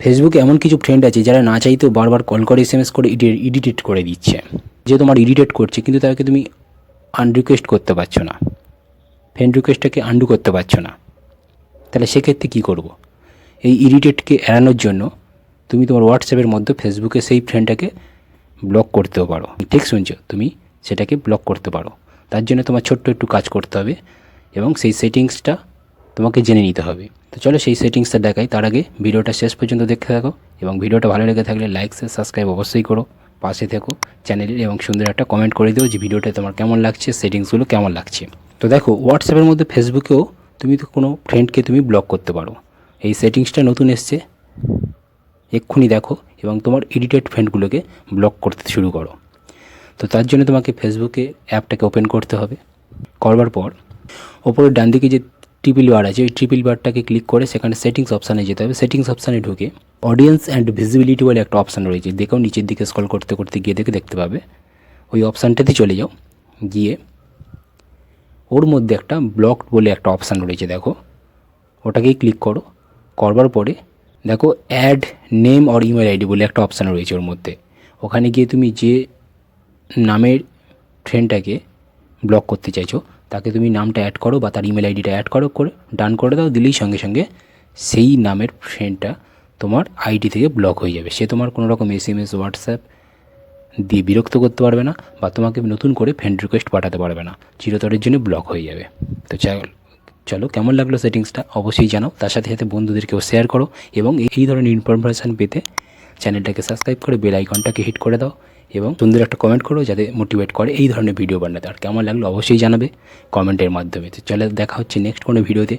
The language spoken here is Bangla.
ফেসবুকে এমন কিছু ফ্রেন্ড আছে যারা না চাইতেও বারবার কল করে এসএমএস করে ইডিটেট করে দিচ্ছে, যে তোমার ইডিটেট করছে কিন্তু তাকে তুমি আনরিকোয়েস্ট করতে পারছো না, ফ্রেন্ড রিকোয়েস্টটাকে আন্ডু করতে পারছো না। তাহলে সেক্ষেত্রে কী করব? এই ইরিটেটকে এড়ানোর জন্য তুমি তোমার হোয়াটসঅ্যাপের মধ্যে ফেসবুকে সেই ফ্রেন্ডটাকে ব্লক করতেও পারো। ঠিক শুনছো, তুমি সেটাকে ব্লক করতে পারো। তার জন্য তোমার ছোট্ট একটু কাজ করতে হবে এবং সেই সেটিংসটা তোমাকে জেনে নিতে হবে। তো চলো সেই সেটিংসটা দেখাই। তার আগে ভিডিওটা শেষ পর্যন্ত দেখতে থাকো এবং ভিডিওটা ভালো লেগে থাকলে লাইক শেয়ার সাবস্ক্রাইব অবশ্যই করো, পাশে থেকো চ্যানেলের, এবং সুন্দর একটা কমেন্ট করে দিও যে ভিডিওটা তোমার কেমন লাগছে, সেটিংসগুলো কেমন লাগছে। তো দেখো, হোয়াটসঅ্যাপের মধ্যে ফেসবুকেও তুমি তো কোনো ফ্রেন্ডকে তুমি ব্লক করতে পারো। এই সেটিংসটা নতুন এসছে, এক্ষুনি দেখো এবং তোমার এডিটেড ফ্রেন্ডগুলোকে ব্লক করতে শুরু করো। তো তার জন্য তোমাকে ফেসবুকে অ্যাপটাকে ওপেন করতে হবে। করবার পর ওপরের ডান দিকে যে ট্রিপল বার আছে, ওই ট্রিপল বারটাকে ক্লিক করে সেখানে সেটিংস অপশানে যেতে হবে। সেটিংস অপশানে ঢুকে অডিয়েন্স অ্যান্ড ভিজিবিলিটি বলে একটা অপশান রয়েছে, দেখো নিচের দিকে স্ক্রল করতে করতে গিয়ে দেখতে পাবে। ওই অপশানটাতে চলে যাও, গিয়ে ওর মধ্যে একটা ব্লক বলে একটা অপশান রয়েছে, দেখো ওটাকেই ক্লিক করো। করবার পরে দেখো add name or email ID বলে একটা অপশান রয়েছে ওর মধ্যে। ওখানে গিয়ে তুমি যে নামের ফ্রেন্ডটাকে ব্লক করতে চাইছো তাকে তুমি নামটা অ্যাড করো বা তার ইমেল আইডিটা অ্যাড করে ডান করে দাও। দিলেই সঙ্গে সঙ্গে সেই নামের ফ্রেন্ডটা তোমার আইডি থেকে ব্লক হয়ে যাবে। সে তোমার কোনো রকম এসএমএস হোয়াটসঅ্যাপ দিয়ে বিরক্ত করতে পারবে না বা তোমাকে নতুন করে ফ্রেন্ড রিকোয়েস্ট পাঠাতে পারবে না, চিরতরের জন্য ব্লক হয়ে যাবে। তো চলো কেমন লাগলো সেটিংসটা অবশ্যই জানাও, তার সাথে সাথে বন্ধুদেরকেও শেয়ার করো এবং এই ধরনের ইনফরমেশান পেতে চ্যানেলটাকে সাবস্ক্রাইব করে বেল আইকনটাকে হিট করে দাও এবং সুন্দর একটা কমেন্ট করো যাতে মোটিভেট করে এই ধরনের ভিডিও বানাতে। আর কেমন লাগলো অবশ্যই জানাবে কমেন্টের মাধ্যমে। তো চলে দেখা হচ্ছে নেক্সট কোনো ভিডিওতে।